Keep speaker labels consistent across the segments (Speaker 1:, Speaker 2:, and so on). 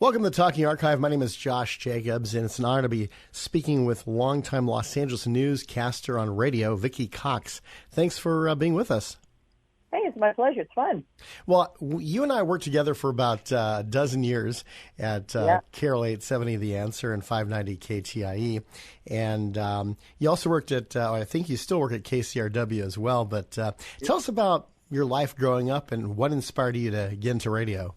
Speaker 1: Welcome to the Talking Archive. My name is Josh Jacobs, and it's an honor to be speaking with longtime Los Angeles newscaster on radio, Vicki Cox. Thanks for being with us.
Speaker 2: Hey, it's my pleasure. It's fun.
Speaker 1: Well, you and I worked together for about a dozen years at KRL 870 The Answer and 590 KTIE. And you also worked at, I think you still work at KCRW as well. But tell us about your life growing up and what inspired you to get into radio.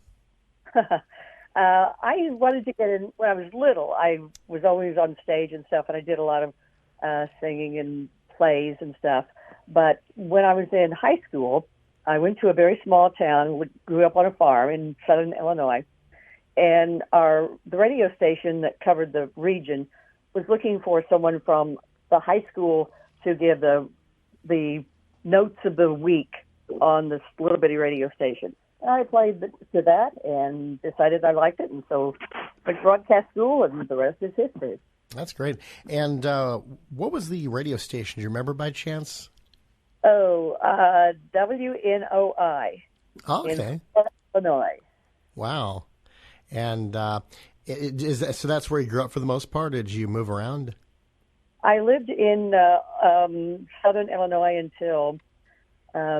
Speaker 2: I wanted to get in when I was little. I was always on stage and stuff, and I did a lot of singing and plays and stuff. But when I was in high school, I went to a very small town, grew up on a farm in southern Illinois, and the radio station that covered the region was looking for someone from the high school to give the notes of the week on this little bitty radio station. I applied to that and decided I liked it, and so went to broadcast school, and the rest is history.
Speaker 1: That's great. And what was the radio station? Do you remember by chance?
Speaker 2: Oh, WNOI.
Speaker 1: Oh, okay.
Speaker 2: In Illinois.
Speaker 1: Wow. And so that's where you grew up for the most part? Or did you move around?
Speaker 2: I lived in southern Illinois until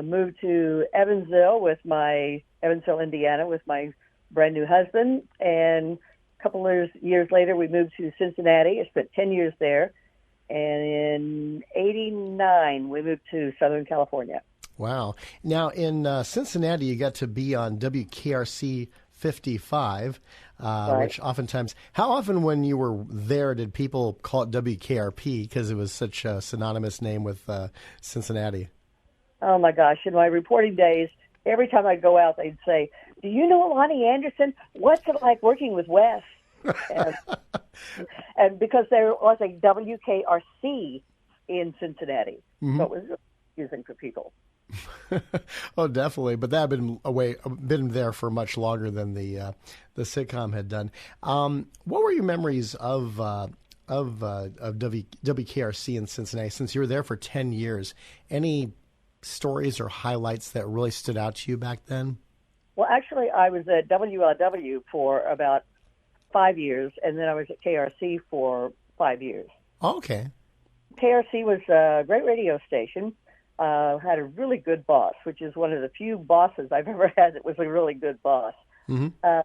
Speaker 2: moved to Evansville, Indiana, with my brand new husband. And a couple of years later, we moved to Cincinnati. I spent 10 years there. And in '89, we moved to Southern California.
Speaker 1: Wow. Now, in Cincinnati, you got to be on WKRC 55,
Speaker 2: right.
Speaker 1: Which oftentimes, how often when you were there did people call it WKRP because it was such a synonymous name with Cincinnati?
Speaker 2: Oh, my gosh. In my reporting days, every time I'd go out, they'd say, "Do you know Lonnie Anderson? What's it like working with Wes?" And because there was a WKRC in Cincinnati, so it was really confusing for people.
Speaker 1: Oh, definitely. But that had been there for much longer than the sitcom had done. What were your memories of WKRC in Cincinnati since you were there for 10 years? Any stories or highlights that really stood out to you back then?
Speaker 2: Well, actually, I was at WLW for about 5 years, and then I was at KRC for 5 years.
Speaker 1: Okay.
Speaker 2: KRC was a great radio station, had a really good boss, which is one of the few bosses I've ever had that was a really good boss.
Speaker 1: Mm-hmm.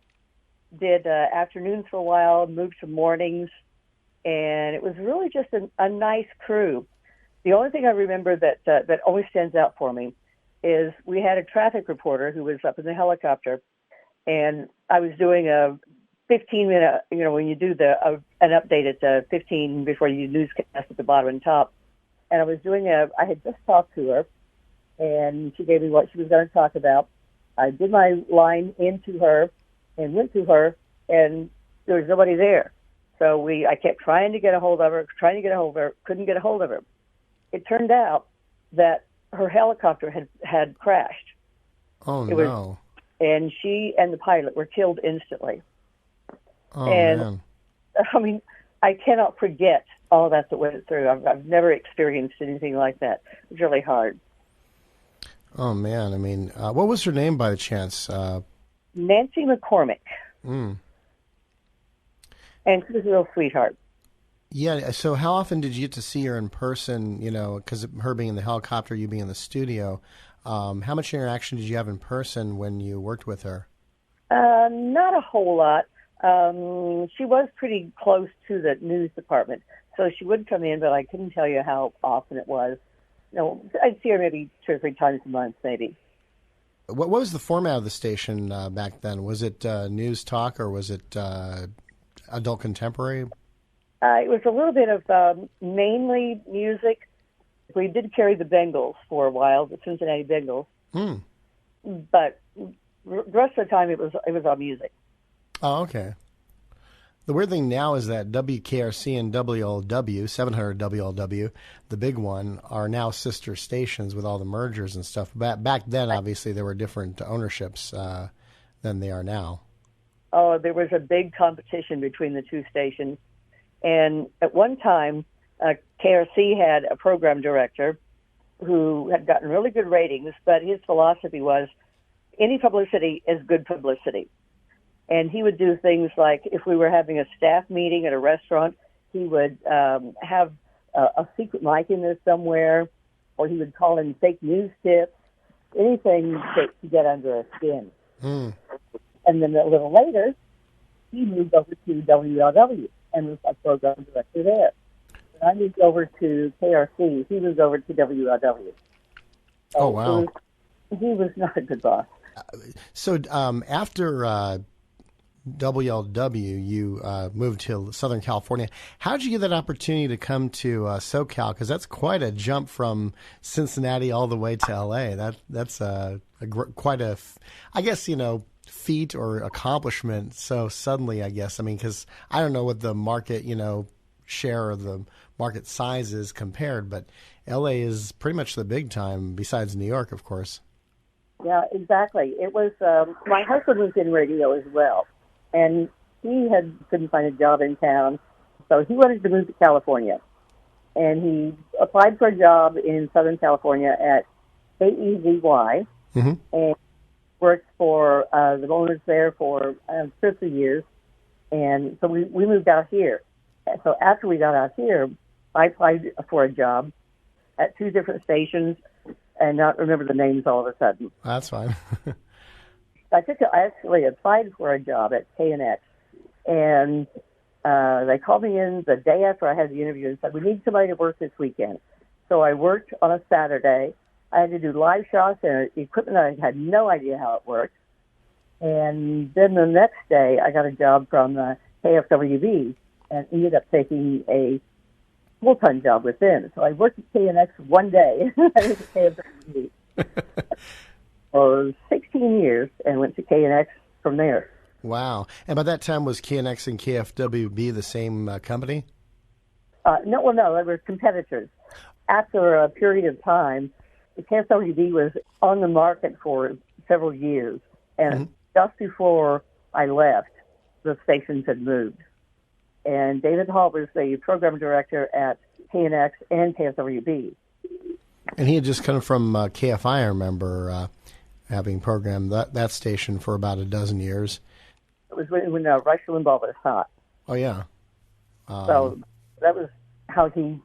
Speaker 2: Did afternoons for a while, moved to mornings, and it was really just a nice crew. The only thing I remember that always stands out for me is we had a traffic reporter who was up in the helicopter, and I was doing a 15-minute, when you do an update at 15 before you newscast at the bottom and top. And I had just talked to her, and she gave me what she was going to talk about. I did my line into her and went to her, and there was nobody there. So I kept trying to get a hold of her, couldn't get a hold of her. It turned out that her helicopter had crashed.
Speaker 1: Oh, no.
Speaker 2: And she and the pilot were killed instantly.
Speaker 1: Oh,
Speaker 2: and,
Speaker 1: man.
Speaker 2: I mean, I cannot forget all that went through. I've never experienced anything like that. It's really hard.
Speaker 1: Oh, man. I mean, what was her name by chance?
Speaker 2: Nancy McCormick.
Speaker 1: Mm.
Speaker 2: And she was a real sweetheart.
Speaker 1: Yeah, so how often did you get to see her in person, because of her being in the helicopter, you being in the studio? How much interaction did you have in person when you worked with her?
Speaker 2: Not a whole lot. She was pretty close to the news department, so she would come in, but I couldn't tell you how often it was. I'd see her maybe 2 or 3 times a month, maybe.
Speaker 1: What was the format of the station back then? Was it news talk or was it adult contemporary?
Speaker 2: It was a little bit of mainly music. We did carry the Bengals for a while, the Cincinnati Bengals.
Speaker 1: Mm.
Speaker 2: But the rest of the time it was all music.
Speaker 1: Oh, okay. The weird thing now is that WKRC and WLW, 700 WLW, the big one, are now sister stations with all the mergers and stuff. Back then, obviously, there were different ownerships than they are now.
Speaker 2: Oh, there was a big competition between the two stations. And at one time, KRC had a program director who had gotten really good ratings, but his philosophy was any publicity is good publicity. And he would do things like if we were having a staff meeting at a restaurant, he would have a secret mic in there somewhere, or he would call in fake news tips, anything to get under our skin.
Speaker 1: Mm.
Speaker 2: And then a little later, he moved over to WLW and was a program director there. When I moved over to KRC, he was over to WLW. So
Speaker 1: oh, wow.
Speaker 2: He was not a good boss.
Speaker 1: So after WLW, you moved to Southern California. How did you get that opportunity to come to SoCal? Because that's quite a jump from Cincinnati all the way to LA. That's quite a, I guess, feat or accomplishment. So suddenly, I guess, because I don't know what the market, share of the market size is compared, but LA is pretty much the big time besides New York, of course.
Speaker 2: Yeah, exactly. It was, my husband was in radio as well. And he couldn't find a job in town, so he wanted to move to California. And he applied for a job in Southern California at AEZY,
Speaker 1: mm-hmm.
Speaker 2: and worked for the owners there for 50 years. And so we moved out here. So after we got out here, I applied for a job at 2 different stations and not remember the names all of a sudden.
Speaker 1: That's fine.
Speaker 2: I actually applied for a job at KNX, and they called me in the day after I had the interview and said, we need somebody to work this weekend. So I worked on a Saturday. I had to do live shots and equipment. I had no idea how it worked. And then the next day, I got a job from KFWB and ended up taking a full-time job with them. So I worked at KNX one day. I was at KFWB. For 16 years and went to KNX from there.
Speaker 1: Wow. And by that time, was KNX and KFWB the same company?
Speaker 2: No, they were competitors. After a period of time, the KFWB was on the market for several years. And
Speaker 1: mm-hmm.
Speaker 2: just before I left, the stations had moved. And David Hall was the program director at KNX and KFWB.
Speaker 1: And he had just come from KFI, I remember, having programmed that station for about a dozen years.
Speaker 2: It was when Rush Limbaugh was hot.
Speaker 1: Oh, yeah.
Speaker 2: So that was how he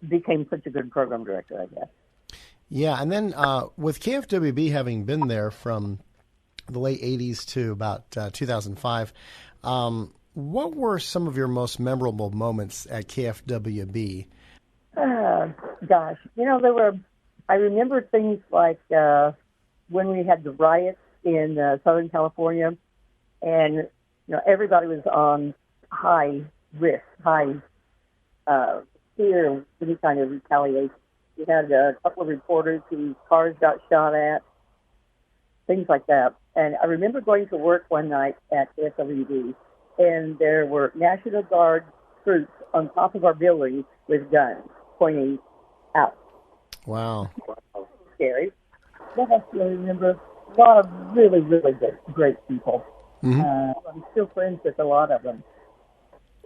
Speaker 2: became such a good program director, I guess.
Speaker 1: Yeah, and then with KFWB having been there from the late 80s to about 2005, what were some of your most memorable moments at KFWB?
Speaker 2: Gosh, I remember things like when we had the riots in Southern California, and everybody was on high risk, high fear of any kind of retaliation. We had a couple of reporters whose cars got shot at, things like that. And I remember going to work one night at SWD, and there were National Guard troops on top of our building with guns pointing out.
Speaker 1: Wow.
Speaker 2: Scary. But I still remember a lot of really, really great people.
Speaker 1: Mm-hmm.
Speaker 2: I'm still friends with a lot of them.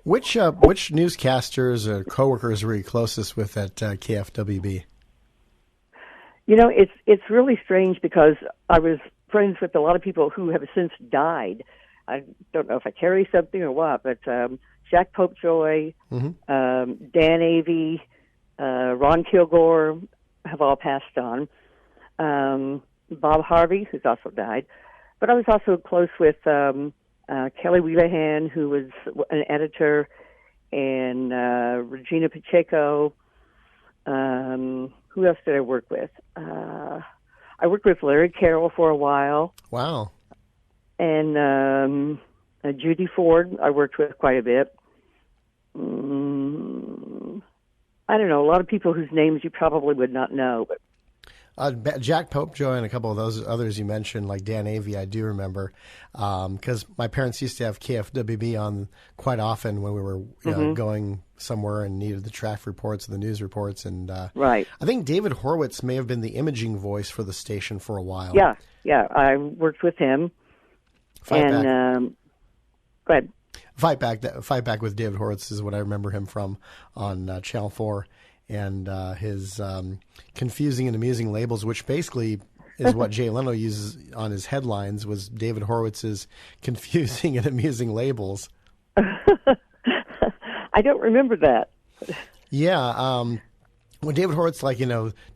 Speaker 1: Which newscasters or coworkers were you closest with at KFWB?
Speaker 2: It's really strange because I was friends with a lot of people who have since died. I don't know if I carry something or what, but Jack Popejoy,
Speaker 1: mm-hmm.
Speaker 2: Dan Avey, Ron Kilgore have all passed on. Bob Harvey, who's also died. But I was also close with Kelly Wheelahan, who was an editor, and Regina Pacheco. Who else did I work with? I worked with Larry Carroll for a while.
Speaker 1: Wow.
Speaker 2: And Judy Ford, I worked with quite a bit. I don't know, a lot of people whose names you probably would not know. But
Speaker 1: Jack Popejoy and a couple of those others you mentioned, like Dan Avey, I do remember, because my parents used to have KFWB on quite often when we were
Speaker 2: mm-hmm.
Speaker 1: going somewhere and needed the traffic reports, the news reports, and
Speaker 2: right.
Speaker 1: I think David Horwitz may have been the imaging voice for the station for a while.
Speaker 2: Yeah, I worked with him. Go ahead.
Speaker 1: Fight Back with David Horwitz is what I remember him from on Channel 4. And his confusing and amusing labels, which basically is what Jay Leno uses on his headlines, was David Horowitz's confusing and amusing labels.
Speaker 2: I don't remember that.
Speaker 1: Yeah, when David Horowitz, like,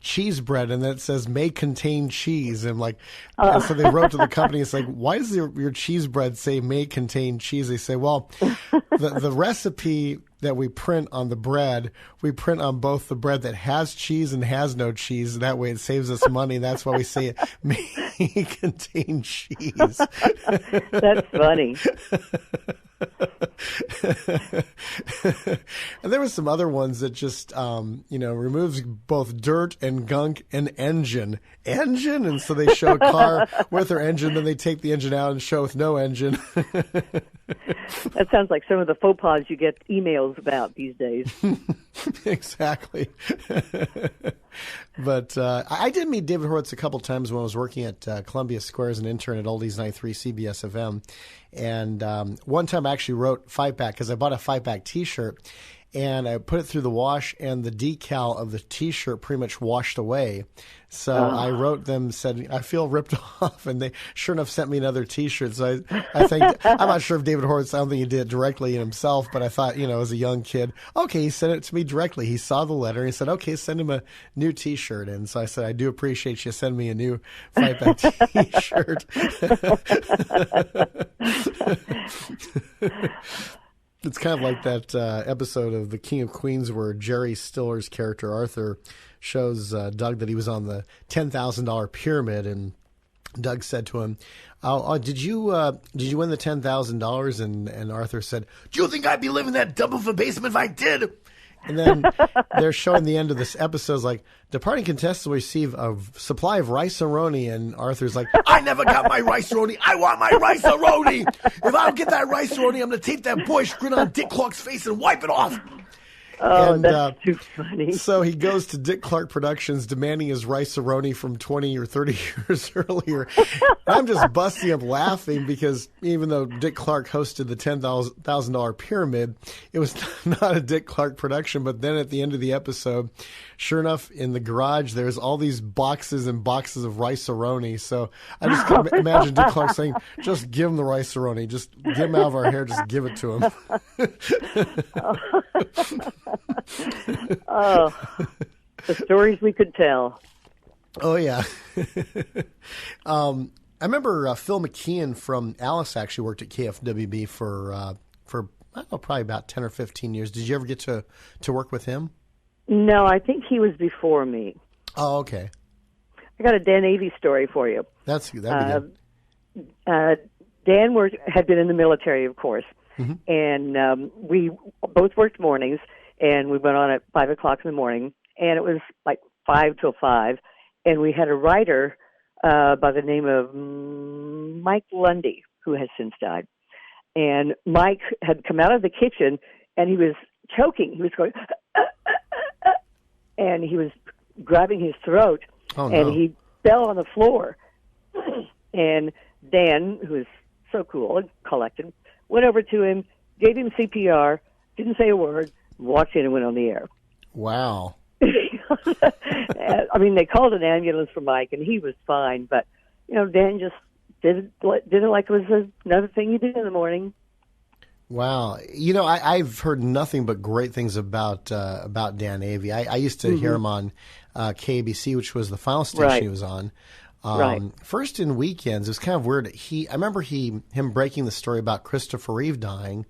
Speaker 1: cheese bread, and then it says may contain cheese, and and so they wrote to the company. It's like, why does your cheese bread say may contain cheese? They say, well, the recipe that we print on the bread, we print on both the bread that has cheese and has no cheese. And that way, it saves us money. That's why we say it may contain cheese.
Speaker 2: That's funny.
Speaker 1: And there were some other ones that just, removes both dirt and gunk and engine. And so they show a car with their engine, then they take the engine out and show with no engine.
Speaker 2: That sounds like some of the faux pas you get emails about these days.
Speaker 1: Exactly. But I did meet David Horowitz a couple times when I was working at Columbia Square as an intern at Oldies 93 CBS FM. And one time I actually wrote Fightback because I bought a Fightback T-shirt, and I put it through the wash, and the decal of the T-shirt pretty much washed away. So I wrote them, said, I feel ripped off, and they sure enough sent me another T-shirt. So I think, I'm not sure if David Horowitz, I don't think he did it directly himself, but I thought, as a young kid, okay, he sent it to me directly. He saw the letter, and he said, okay, send him a new T-shirt. And so I said, I do appreciate you sending me a new Fightback T-shirt. It's kind of like that episode of The King of Queens where Jerry Stiller's character Arthur shows Doug that he was on the $10,000 pyramid, and Doug said to him, "Oh, did you win the $10,000?" And Arthur said, "Do you think I'd be living in that dump of a basement if I did?" And then they're showing the end of this episode, like, departing contestants will receive a supply of rice-a-roni, and Arthur's like, I never got my rice-a-roni. I want my rice-a-roni. If I don't get that rice-a-roni, I'm going to tape that boyish grin on Dick Clark's face and wipe it off.
Speaker 2: Oh, and, that's too funny.
Speaker 1: So he goes to Dick Clark Productions demanding his rice-a-roni from 20 or 30 years earlier. I'm just busting up laughing because even though Dick Clark hosted the $10,000 pyramid, it was not a Dick Clark production. But then at the end of the episode, sure enough, in the garage, there's all these boxes and boxes of rice-a-roni. So I just can imagine Dick Clark saying, just give him the rice-a-roni. Just get him out of our hair. Just give it to him.
Speaker 2: Oh, the stories we could tell.
Speaker 1: Oh, yeah. I remember Phil McKeon from Alice actually worked at KFWB for I don't know, probably about 10 or 15 years. Did you ever get to work with him?
Speaker 2: No, I think he was before me.
Speaker 1: Oh, okay.
Speaker 2: I got a Dan Avey story for you.
Speaker 1: That'd be good.
Speaker 2: Dan had been in the military, of course, and we both worked mornings, and we went on at 5 o'clock in the morning, and it was like 5 till 5, and we had a writer by the name of Mike Lundy, who has since died. And Mike had come out of the kitchen, and he was choking. He was going, and he was grabbing his throat, and he fell on the floor. And Dan, who was so cool and collected, went over to him, gave him CPR, didn't say a word, walked in and went on the air.
Speaker 1: Wow.
Speaker 2: I mean, they called an ambulance for Mike, and he was fine. But, Dan just didn't like it was another thing you did in the morning.
Speaker 1: Wow. I've heard nothing but great things about Dan Avey. I used to hear him on KABC, which was the final station he was on. First in weekends, it was kind of weird. I remember him breaking the story about Christopher Reeve dying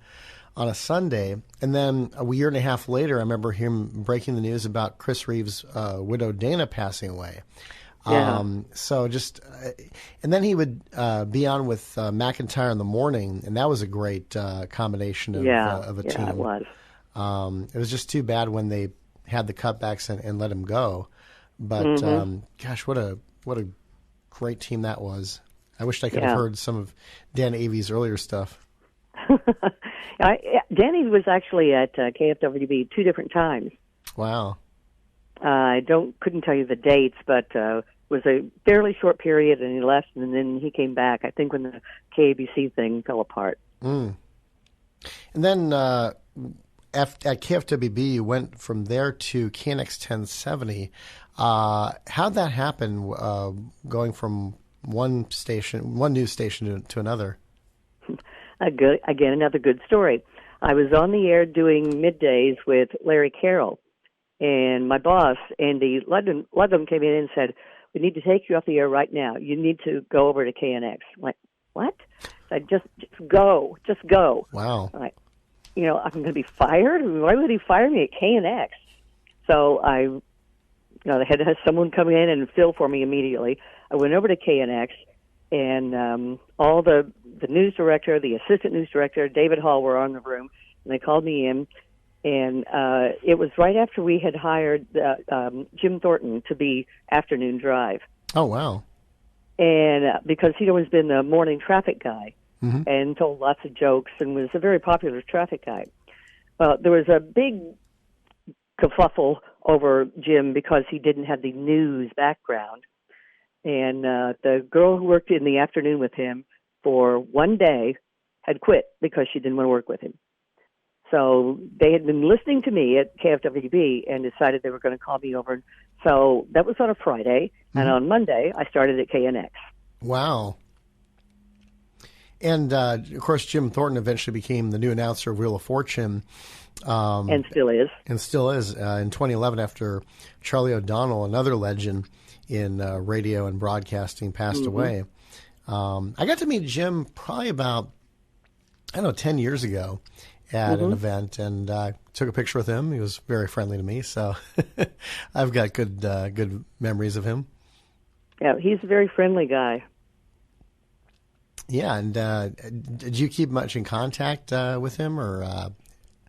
Speaker 1: on a Sunday, and then a year and a half later, I remember him breaking the news about Chris Reeve's widow Dana passing away.
Speaker 2: Yeah.
Speaker 1: And then he would be on with McIntyre in the morning, and that was a great combination of a team.
Speaker 2: Yeah, it was.
Speaker 1: It was just too bad when they had the cutbacks and let him go. But gosh, what a great team that was. I wished I could have heard some of Dan Avey's earlier stuff.
Speaker 2: Danny was actually at KFWB 2 different times.
Speaker 1: Wow.
Speaker 2: I couldn't tell you the dates, but it was a fairly short period, and he left, and then he came back, I think, when the KABC thing fell apart.
Speaker 1: And then at KFWB, you went from there to KNX 1070. How'd that happen, going from one news station to another?
Speaker 2: Again, another good story. I was on the air doing middays with Larry Carroll, and my boss, Andy Ludlam, came in and said, "We need to take you off the air right now. You need to go over to KNX." I'm like, what? I just go.
Speaker 1: Wow.
Speaker 2: I'm like, I'm going to be fired? Why would he fire me at KNX? So they had to have someone come in and fill for me immediately. I went over to KNX, and all the news director, the assistant news director, David Hall were on the room, and they called me in. And it was right after we had hired Jim Thornton to be afternoon drive.
Speaker 1: Oh, wow.
Speaker 2: And because he'd always been the morning traffic guy,
Speaker 1: mm-hmm.
Speaker 2: and told lots of jokes and was a very popular traffic guy. Well, there was a big kerfuffle over Jim because he didn't have the news background. And the girl who worked in the afternoon with him for one day had quit because she didn't want to work with him. So they had been listening to me at KFWB and decided they were going to call me over. So that was on a Friday, mm-hmm. and on Monday I started at KNX.
Speaker 1: Wow. And, of course, Jim Thornton eventually became the new announcer of Wheel of Fortune.
Speaker 2: And still is.
Speaker 1: And still is. In 2011, after Charlie O'Donnell, another legend in radio and broadcasting, passed
Speaker 2: mm-hmm.
Speaker 1: away. I got to meet Jim probably about, 10 years ago at
Speaker 2: mm-hmm.
Speaker 1: an event, and took a picture with him. He was very friendly to me, so I've got good memories of him.
Speaker 2: Yeah, he's a very friendly guy.
Speaker 1: Yeah, and did you keep much in contact with him, or?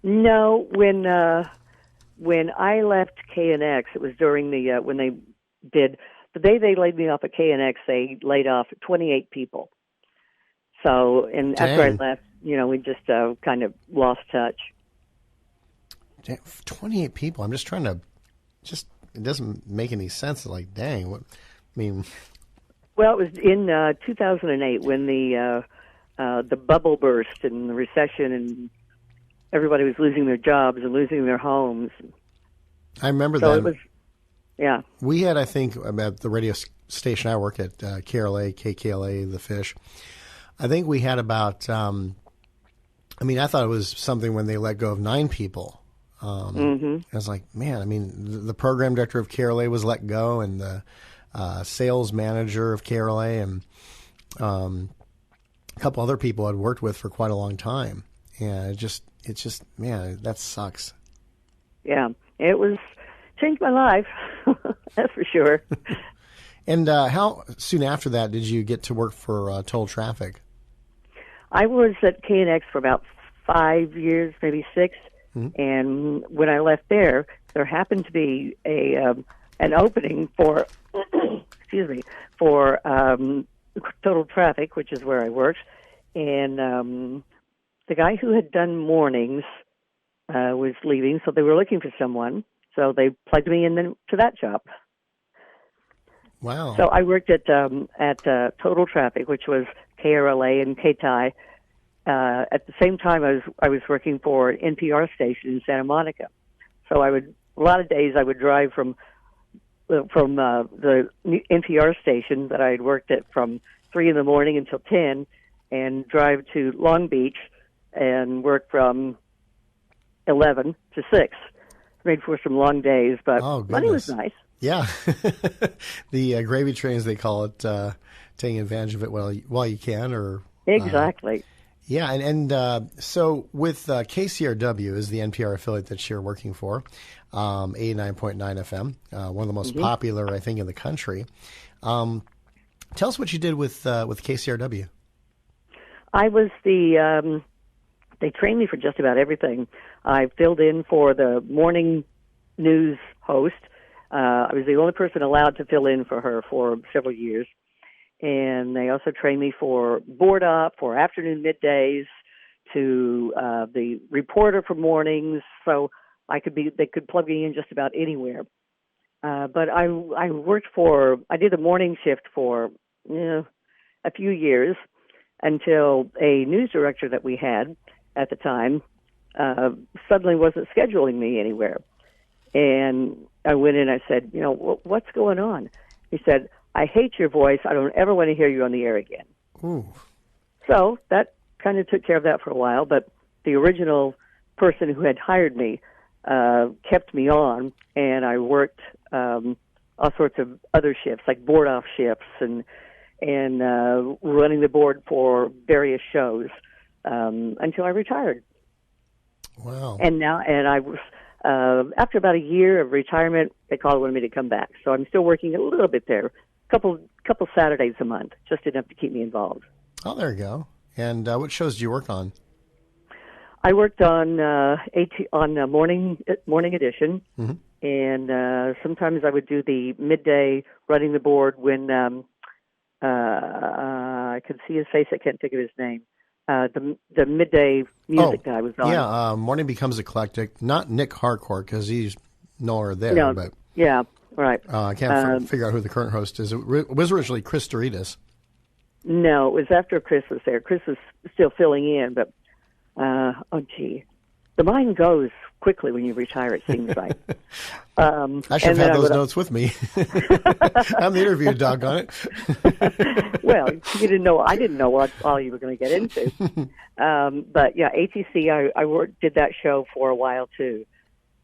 Speaker 2: No, when I left KNX, it was during the when they did the day they laid me off at KNX. They laid off 28 people. So, and
Speaker 1: Dang.
Speaker 2: after I left, we just kind of lost touch.
Speaker 1: 28 people. I'm just trying to, it doesn't make any sense. Like, dang, what? I mean.
Speaker 2: Well, it was in 2008 when the bubble burst and the recession, and everybody was losing their jobs and losing their homes.
Speaker 1: I remember
Speaker 2: so
Speaker 1: that.
Speaker 2: It was, yeah.
Speaker 1: We had, I think, at the radio station I work at, KRLA, KKLA, The Fish, I think we had about, I thought it was something when they let go of 9 people.
Speaker 2: mm-hmm.
Speaker 1: I was like, man, the program director of KRLA was let go, and the sales manager of KRLA, and a couple other people I'd worked with for quite a long time. And it's just, man, that sucks.
Speaker 2: Yeah, it changed my life. That's for sure.
Speaker 1: And how soon after that did you get to work for Toll Traffic?
Speaker 2: I was at KNX for about 5 years, maybe 6.
Speaker 1: Mm-hmm.
Speaker 2: And when I left there happened to be an opening for, for Total Traffic, which is where I worked. And the guy who had done mornings was leaving, so they were looking for someone. So they plugged me in to that job.
Speaker 1: Wow.
Speaker 2: So I worked at Total Traffic, which was KRLA and KTI. At the same time, I was working for an NPR station in Santa Monica. So a lot of days I would drive from the NPR station that I had worked at from 3 in the morning until 10, and drive to Long Beach and work from 11 to 6. Made for some long days, but money was nice.
Speaker 1: Yeah. The gravy trains, they call it, taking advantage of it while you can. Or
Speaker 2: Exactly.
Speaker 1: Yeah, and so with KCRW is the NPR affiliate that you're working for, 89.9 FM, one of the most mm-hmm. popular, I think, in the country. Tell us what you did with KCRW. I
Speaker 2: was they trained me for just about everything. I filled in for the morning news host. I was the only person allowed to fill in for her for several years. And they also trained me for board op, for afternoon middays, to the reporter for mornings. So they could plug me in just about anywhere. But I did the morning shift for a few years until a news director that we had at the time suddenly wasn't scheduling me anywhere. And I went in. I said, what's going on? He said, I hate your voice. I don't ever want to hear you on the air again.
Speaker 1: Ooh.
Speaker 2: So that kind of took care of that for a while. But the original person who had hired me kept me on, and I worked all sorts of other shifts, like board-off shifts and running the board for various shows until I retired.
Speaker 1: Wow.
Speaker 2: And I was after about a year of retirement, they called on me to come back. So I'm still working a little bit there, couple Saturdays a month, just enough to keep me involved.
Speaker 1: Oh, there you go. And what shows do you work on?
Speaker 2: I worked on morning edition, and sometimes I would do the midday running the board when I can see his face. I can't think of his name. The midday music guy was on.
Speaker 1: Yeah, Morning Becomes Eclectic. Not Nick Harcourt, because he's nowhere there.
Speaker 2: No,
Speaker 1: but
Speaker 2: yeah, right.
Speaker 1: I can't figure out who the current host is. It was originally Chris Doritas.
Speaker 2: No, it was after Chris was there. Chris was still filling in, but the mind goes quickly when you retire, it seems like.
Speaker 1: I should have had those notes with me. I'm the interview, doggone it.
Speaker 2: Well, you didn't know. I didn't know what all you were going to get into. But yeah, ATC, I did that show for a while too,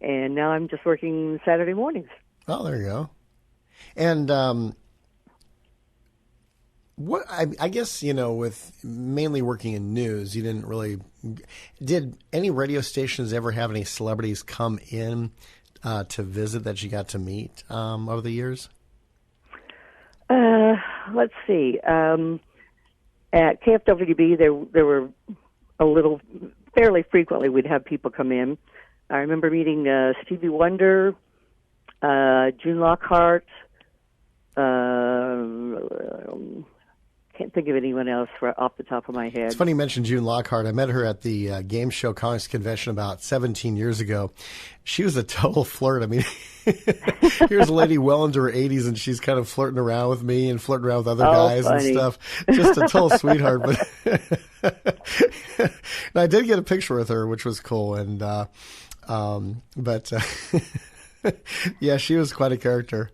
Speaker 2: and now I'm just working Saturday mornings.
Speaker 1: Oh, there you go. And what I guess, with mainly working in news, you didn't really. Did any radio stations ever have any celebrities come in to visit that you got to meet over the years?
Speaker 2: Let's see. At KFWB, there were fairly frequently we'd have people come in. I remember meeting Stevie Wonder, June Lockhart. Can't think of anyone else off the top of my head.
Speaker 1: It's funny you mentioned June Lockhart. I met her at the Game Show Congress Convention about 17 years ago. She was a total flirt. I mean, here's a lady well into her 80s, and she's kind of flirting around with me and flirting around with other guys
Speaker 2: funny.
Speaker 1: and stuff. Just a total sweetheart. But and I did get a picture with her, which was cool. And yeah, she was quite a character.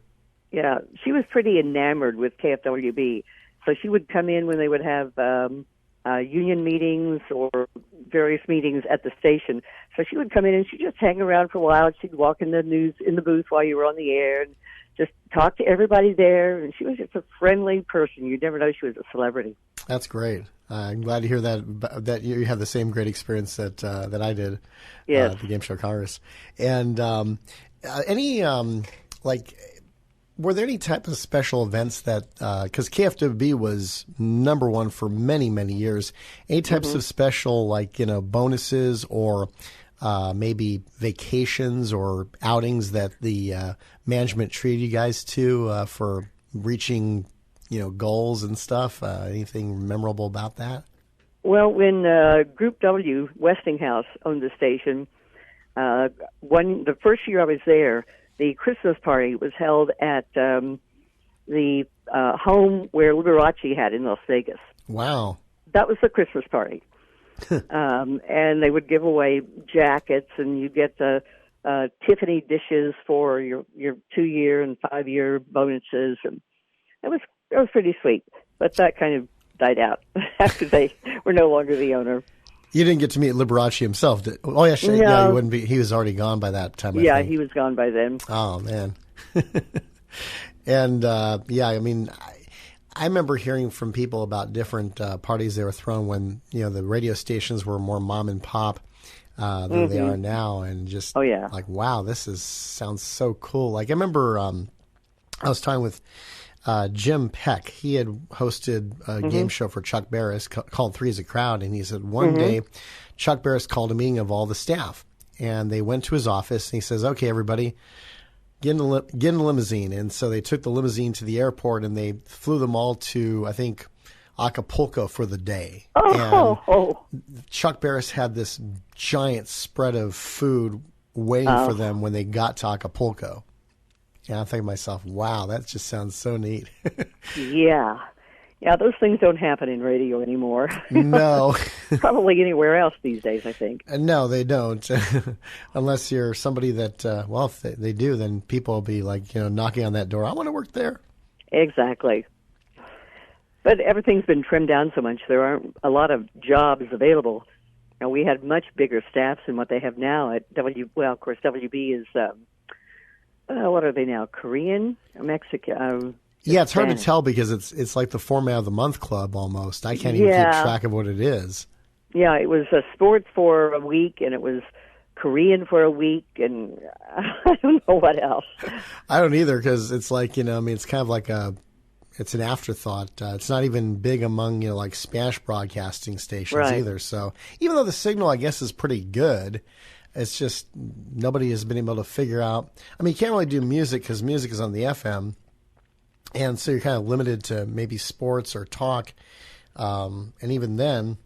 Speaker 2: Yeah, she was pretty enamored with KFWB. So she would come in when they would have union meetings or various meetings at the station. So she would come in and she'd just hang around for a while. She'd walk in the booth while you were on the air and just talk to everybody there. And she was just a friendly person. You'd never know she was a celebrity.
Speaker 1: That's great. I'm glad to hear that you have the same great experience that I did at the Game Show Congress. And were there any type of special events that, because KFWB was number one for many, many years, any types of special, bonuses or maybe vacations or outings that the management treated you guys to for reaching, goals and stuff? Anything memorable about that?
Speaker 2: Well, when Group W, Westinghouse, owned the station, the first year I was there, the Christmas party was held at the home where Liberace had in Las Vegas.
Speaker 1: Wow.
Speaker 2: That was the Christmas party. And they would give away jackets, and you get Tiffany dishes for your 2-year and 5-year bonuses. And it was pretty sweet. But that kind of died out after they were no longer the owner.
Speaker 1: You didn't get to meet Liberace himself, did? Oh, yeah,
Speaker 2: No.
Speaker 1: Yeah, he wouldn't be. He was already gone by that time.
Speaker 2: Yeah, he was gone by then.
Speaker 1: Oh man. And I mean, I remember hearing from people about different parties they were thrown when the radio stations were more mom and pop than they are now, and just like, wow, sounds so cool. Like I remember I was talking with Jim Peck. He had hosted a game show for Chuck Barris called Three's a Crowd, and he said one day Chuck Barris called a meeting of all the staff, and they went to his office, and he says, "Okay, everybody, get in a limousine." And so they took the limousine to the airport, and they flew them all to, I think, Acapulco for the day. And Chuck Barris had this giant spread of food waiting for them when they got to Acapulco. And I'm thinking to myself, wow, that just sounds so neat.
Speaker 2: Yeah. Yeah, those things don't happen in radio anymore.
Speaker 1: No.
Speaker 2: Probably anywhere else these days, I think.
Speaker 1: No, they don't. Unless you're somebody that, if they do, then people will be like, knocking on that door. I want to work there.
Speaker 2: Exactly. But everything's been trimmed down so much. There aren't a lot of jobs available. We had much bigger staffs than what they have now at of course, WB is, what are they now, Korean? Mexican?
Speaker 1: Yeah, it's hard to tell because it's like the Format of the Month Club almost. I can't even keep track of what it is.
Speaker 2: Yeah, it was sports for a week, and it was Korean for a week, and I don't know what else.
Speaker 1: I don't either because it's like, it's kind of like it's an afterthought. It's not even big among, like Spanish broadcasting stations either. So even though the signal, I guess, is pretty good, it's just nobody has been able to figure out. I mean, you can't really do music because music is on the FM. And so you're kind of limited to maybe sports or talk. And even then,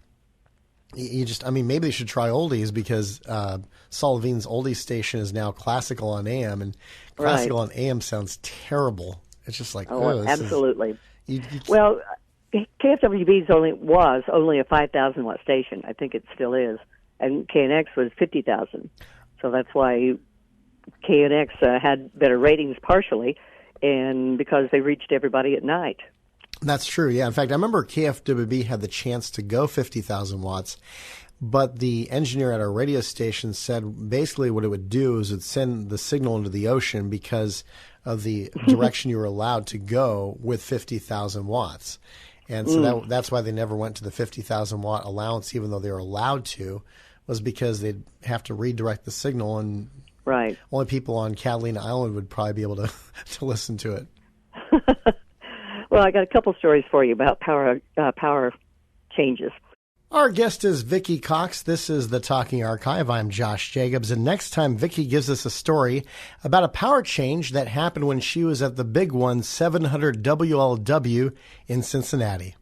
Speaker 1: maybe they should try oldies because Saul Levine's oldies station is now classical on AM, and classical on AM sounds terrible. It's just like,
Speaker 2: absolutely. Well, KFWB was only a 5,000 watt station. I think it still is. And KNX was 50,000. So that's why KNX had better ratings partially, and because they reached everybody at night.
Speaker 1: That's true, yeah. In fact, I remember KFWB had the chance to go 50,000 watts, but the engineer at our radio station said basically what it would do is it would send the signal into the ocean because of the direction you were allowed to go with 50,000 watts. And so that's why they never went to the 50,000 watt allowance, even though they were allowed to, was because they'd have to redirect the signal, and only people on Catalina Island would probably be able to listen to it.
Speaker 2: Well, I got a couple stories for you about power changes.
Speaker 1: Our guest is Vicki Cox. This is the Talking Archive. I'm Josh Jacobs, and next time Vicki gives us a story about a power change that happened when she was at the big one 700 WLW in Cincinnati.